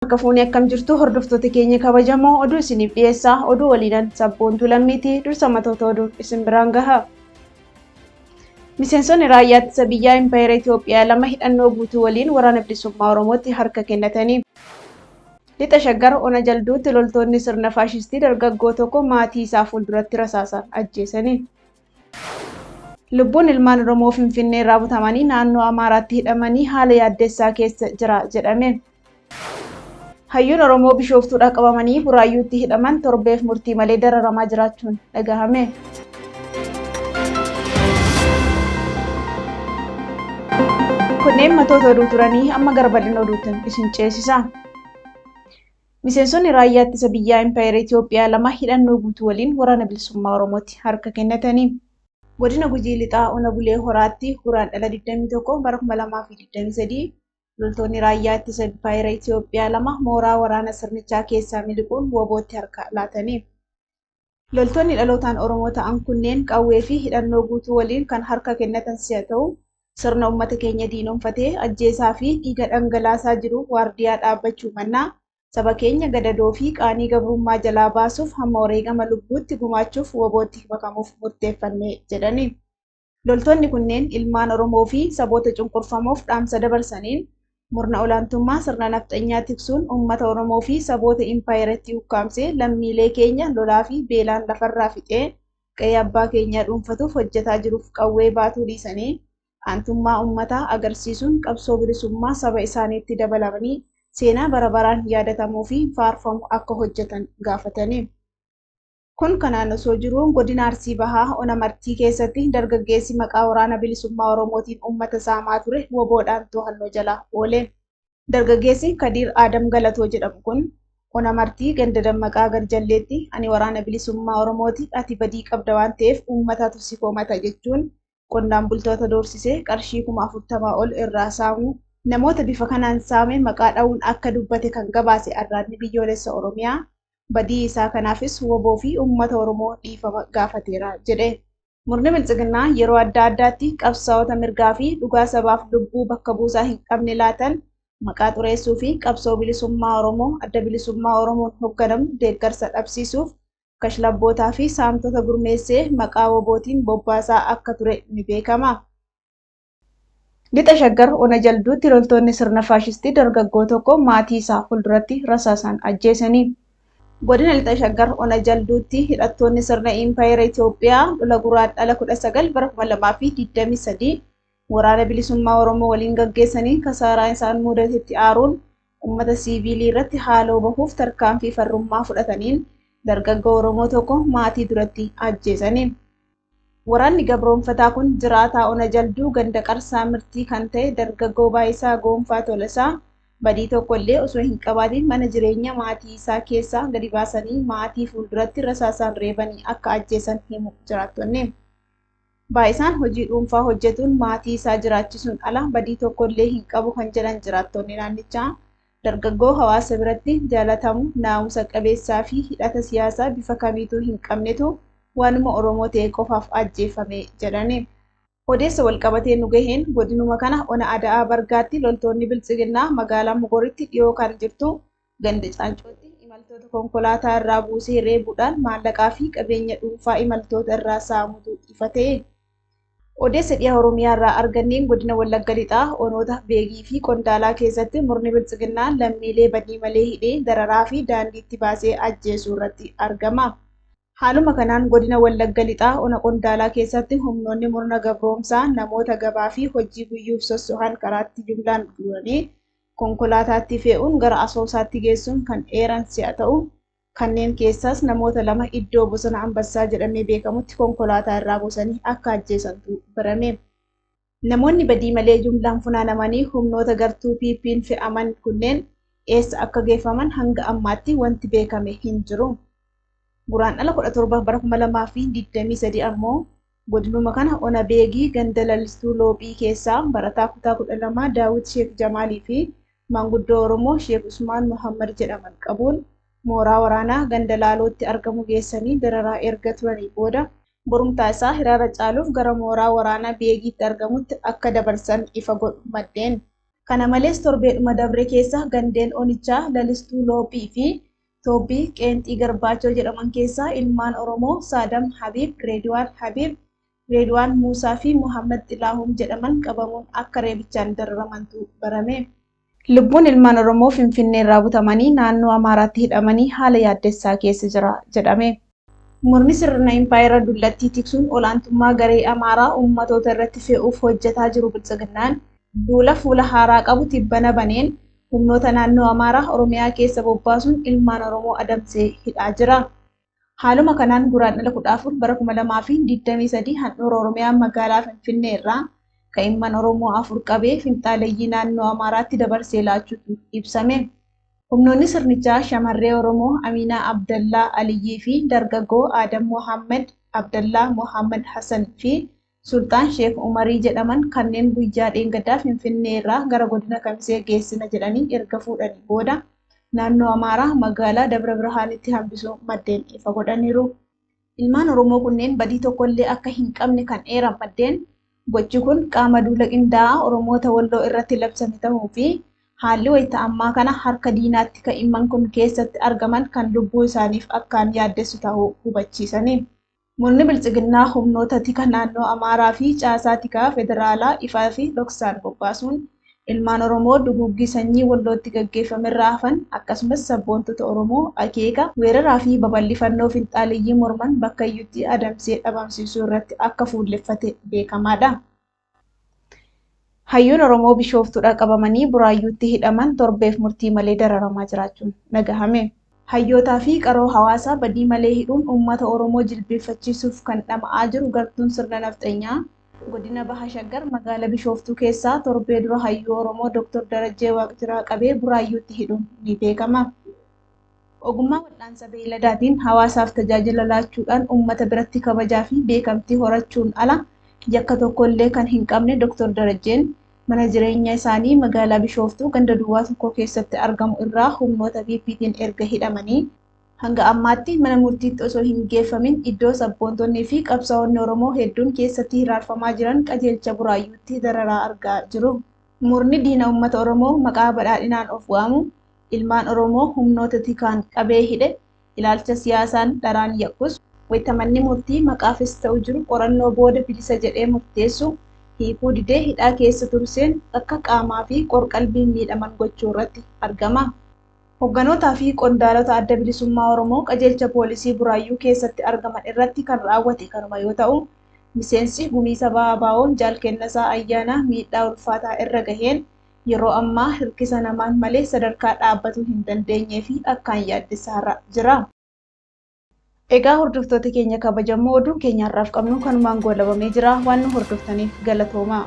Akka fuunee akkam jirtu hordoftoota keenya kabajamoo oduu isiniif dhiyeessaa oduu waliinan sabboontuu lammiitii dursa matoota oduu isin biraan gaha. Miseensonni raayyaa ittisa biyyaa Impaayera Itoophiyaa lama hidhannoo guutuu waliin waraana bilisummaa Oromootti harka kennatanii. Lixa Shaggar Ona Jalduutti loltoonni sirna faashistii dargaggoo tokko maatii isaa fuulduratti rasaasaan ajjeesanii. Lubbuun ilmaan Oromoo Finfinnee irraa butamanii naannoo Amaaraatti hidhamanii haala yaaddeessaa keessa jira jedhame. Hayyuun Oromoo Bishooftuudhaa qabamanii Buraayyuutti hidhaman torbeef murtii malee dararamaa jiraachuun dhagahame. Kunneen matoota oduu turanii amma gara bal'ina oduutiin isin ceesisa. Miseensonni raayyaa ittisa biyyaa Impaayera Itoophiyaa lama hidhannoo guutuu waliin waraana bilisummaa Oromootti harka kennatanii. Godina Gujii Lixaa Ona Bulee Horaatti Guraandhala 21 bara 2023 loltoonni raayyaa ittisa Impaayera Itoophiyaa lama mooraa waraana sirnichaa keessaa miliquun wobootti harka laatanii. Loltoonni dhalootaan Oromoo ta'an kunneen qawwee fi hidhannoo guutuu waliin kan harka kennatan si'a ta'u sirna uummata keenya diinoomfatee ajjeesaa fi dhiiga dhangalaasaa jiru waardiyaa dhaabbachuu mannaa saba keenya gadadoo fi qaanii gabrummaa jalaa baasuuf hamma wareegama lubbuutti gumaachuuf wobootti makamuuf murteeffannee jedhani. Loltoonni kunneen ilmaan Oromoo fi saboota cunqurfamoof dhaamsa dabarsaniin murna olaantummaa sirna nafxanyaa tiksuun uummata Oromoo fi saboota Impaayeratti ukkaamsee lammiilee keenya lolaa fi beelaan lafarraa fixee qe'ee abbaa keenyaa dhuunfatuuf hojjetaa jiruuf qawwee baatuu dhiisanii aantummaa uummataa agarsiisuun qabsoo bilisummaa saba isaaniitti dabalamanii seenaa bara baraan yaadatamuu fi faarfamu akka hojjetan gaafatanii. Kun kanaan osoo jiruu godina Arsii Bahaa Ona Martii keessatti dargaggeessi maqaa waraana bilisummaa Oromootiin uummata saamaa ture woboodhaan to'annoo jala oole. Dargaggeessi Kadiir Adam Galatoo jedhamu kun Ona Martii ganda dammaqaa Garjalleetti ani waraana bilisummaa Oromooti ati badii qabda waan ta'eef uummatatu si komata jechuun qonnaan bultoota doorsisee qarshii 40,000 ol irraa saamu. Namoota bifa kanaan saame maqaa dha'uun akka dubbate kan gabaase Arraadni Biyyoolessa Oromiyaa badii isaa kanaafis woboo fi uummata Oromoo dhiifama gaafateera jedhe. Murni Biltsiginnaa yeroo adda addaatti qabsaa'ota mirgaa fi dhugaa sabaaf lubbuu bakka buusaa hin qabne laatan maqaa xureessuu fi qabsoo bilisummaa Oromoo adda bilisummaa Oromoon hoogganamu deeggarsa dhabsiisuuf kashlabbootaa fi saamtota gurmeessee maqaa wobootiin bobbaasaa akka ture ni beekama. Lixa Shaggar Ona Jalduutti loltoonni sirna faashistii dargaggoo tokko maatii isaa fuulduratti rasaasaan ajjeesanii. Godina Lixa Shaggar Ona Jalduutti hidhattoonni sirna Impaayera Itoophiyaa lola Guraandhala 19 bara 2023 waraana bilisummaa Oromoo waliin gaggeessanii kasaaraa isaan mudatetti aaruun uummata siiviilii irratti haaloo bahuuf tarkaanfii farrummaa fudhataniin dargaggoo Oromoo tokko maatii duratti ajjeesanii. Waraanni gabroonfataa kun jiraataa Ona Jalduu ganda Qarsaa Mirtii kan ta'e dargaggoo Baayisaa Goonfaa Tolasaa badii tokkollee osoo hin qabaatiin mana jireenya maatii isaa keessaa gadi baasanii maatii fuulduratti rasaasaan reebanii akka ajjeesan himu jiraattonni. Baayisaan hojii dhuunfaa hojjetuun maatii isaa jiraachisuun ala badii tokkollee hin qabu kan jedhan jiraattonni naannichaa dargaggoo hawaasa biratti jaalatamu naamusa qabeessaa fi hidhata siyaasaa bifa kamiituu hin qabnetu waanuma Oromoo ta'e qofaaf ajjeefame jedhani. Odeessa walqabatee nu gaheen godinuma kana Ona Ada'aa Bargaatti loltoonni Biltsiginnaa magaalaa Mogoritti dhiyoo kan jirtu ganda Caancootti imaltoota konkolaataa irraa buusee reebuudhaan maallaqaa fi qabeenya dhuunfaa imaltoota irraa saamutu ifa ta'e. Odeessa dhiyaa Oromiyaa irraa arganneen godina Wallagga Lixaa onoota Beegii fi Qondaalaa keessatti murni Biltsiginnaa lammiilee badii malee hidhee dararaa fi daandiitti baasee ajjeesuu irratti argama. Haaluma kanaan godina Wallagga Lixaa Ona Qondaalaa keessatti humnoonni murna gabroomsaa namoota gabaa fi hojii guyyuuf sossohan karaatti jumlaan guuranii konkolaataatti fe'uun gara Asoosaatti geessuun kan eeran si'a ta'u kanneen keessaas namoota lama iddoo bosona Ambassaa jedhamee beekamutti konkolaataa irraa buusanii akka ajjeesantu barame. Namoonni badii malee jumlaan funaanamanii humnoota gartuu PP'n fe'aman kunneen eessa akka geeffaman hanga ammaatti wanti beekame hin jiru. Guraandhala 17 bara 2023 ammoo godinuma kana Ona Beegii ganda Lalistuu Loophii keessaa barataa kutaa 12 Daawit Sheek Jamaalii fi manguddoo Oromoo Sheek Usmaan Muhammad jedhaman qabuun mooraa waraanaa ganda Laalootti argamu geessanii dararaa erga turanii booda borumtaa isaa hiraara caaluuf gara mooraa waraanaa Beegiitti argamutti akka dabarsan ifa godhu maddeen. Kana malees torbeedhuma dabre keessa gandeen Onichaa, Lalistuu Loophii fi Toobbii Qeenxii Garbaachoo jedhaman keessaa ilmaan Oromoo Saadam Habiib, Reedwaan Habiib, Reedwaan Muusaa fi Muhammad Xilaahum jedhaman qabamuun akka reebichaan dararamantu barame. Lubbuun ilmaan Oromoo Finfinnee irraa butamanii naannoo Amaaraatti hidhamanii haala yaaddessaa keessa jira jedhame. Murni sirna Impaayera Dullattii tiksuun olaantummaa garee Amaaraa uummatoota irratti fe'uuf hojjetaa jiru Biltsiginnaan duula fuula haaraa qabu tibbana baneen humnoota naannoo Amaaraa Oromiyaa keessa bobbaasuun ilmaan Oromoo adamsee hidhaa jira. Haaluma kanaan guraandhala 14 bara 2023 handhuura Oromiyaa magaalaa Finfinnee irraa ka'imman Oromoo 4 qabee finxaaleeyyii naannoo Amaaraatti dabarsee laachuutu ibsame. Humnoonni sirnichaa shamarree Oromoo Aminaa Abdallaa Aliyyii fi dargaggoo Adam Mohammed Abdallaa Mohammed Hassan fi Sultaan Sheek Umarii jedhaman kanneen guyyaa dheengaddaa Finfinnee irraa gara godina Kamisee geessina jedhanii erga fuudhanii booda naannoo Amaaraa magaalaa Dabra Birhaanitti hambisuu maddeen ifa godhaniiru. Ilmaan Oromoo kunneen badii tokkollee akka hin qabne kan eeran maddeen gochi kun qaama duula qindaa'aa Oromoota Walloo irratti labsame ta'uu fi haalli wayita ammaa kana harka diinaatti ka'imman kun keessatti argaman kan lubbuu isaaniif akkaan yaaddessu ta'uu hubachiisani. Murni Biltsiginnaa humnoota tika naannoo Amaaraa fi caasaa tikaa federaalaa ifaa fi dhoksaan bobbaasuun ilmaan Oromoo duguuggii sanyii Wallootti gaggeeffamerraa hafan akkasumas sabboontota Oromoo akeeka weeraraa fi babal'ifannoo finxaaleeyyii morman bakka iyyutti adamsee dhabamsiisuu irratti akka fuulleffate beekamaadha. Hayyuun Oromoo Bishooftuudha qabamanii Buraayyuutti hidhaman torbeef murtii malee dararamaa jiraachuun dhagahame. Hayyootaa fi qaroo hawaasaa badii malee hidhuun uummata Oromoo jilbeeffachiisuuf kan dhama'aa jiru gartuun sirna nafxanyaa godina Baha Shaggar magaalaa Bishooftuu keessaa torbee dura hayyuu Oromoo Dr. Darajjee Waaqjiraa qabee Buraayyuutti hidhuun ni beekama. Ogummaa wal'aansa beeyladaatiin hawaasaaf tajaajila laachuudhaan uummata biratti kabajaa fi beekamtii horachuun ala yakka tokkollee kan hin qabne Dr. Darajjeen mana jireenya isaanii magaalaa Bishooftuu ganda duwwaa tokko keessatti argamu irraa humnoota BPT'n erga hidhamanii hanga ammaatti mana murtiitti osoo hin geeffamin iddoo sabboontonnii fi qabsaa'onni Oromoo hedduun keessatti hiraarfamaa jiran qajeelcha Buraayyuutti dararaa argaa jiru. Murni diina uummata Oromoo maqaa badhaadhinaan of waamu ilmaan Oromoo humnoota tikaan qabee hidhe ilaalcha siyaasaan dharaan yakkus wayitamanni murtii maqaafis ta'u jiru qorannoo booda bilisa jedhee murteessu hiikuu didee hidhaa keessa turseen akka qaamaa fi qorqalbiin miidhaman gochuu irratti argama. Hogganootaa fi qondaalota adda bilisummaa Oromoo qajeelcha poolisii Buraayyuu keessatti argaman irratti kan raawwate kanuma yoo ta'u, miseensi gumii sabaa ABO'n Jaal Kennasaa Ayyaanaa miidhaa ulfaataa irra gaheen yeroo ammaa hirkisa namaan malee sadarkaa dhaabbatuu hin dandeenyee fi akkaan yaaddessaarra jira. Egaa hordoftoota keenya kabajamoo oduun keenya har'aaf qabnu kanumaan goolabamee jira. Waan nu hordoftaniif galatoomaa.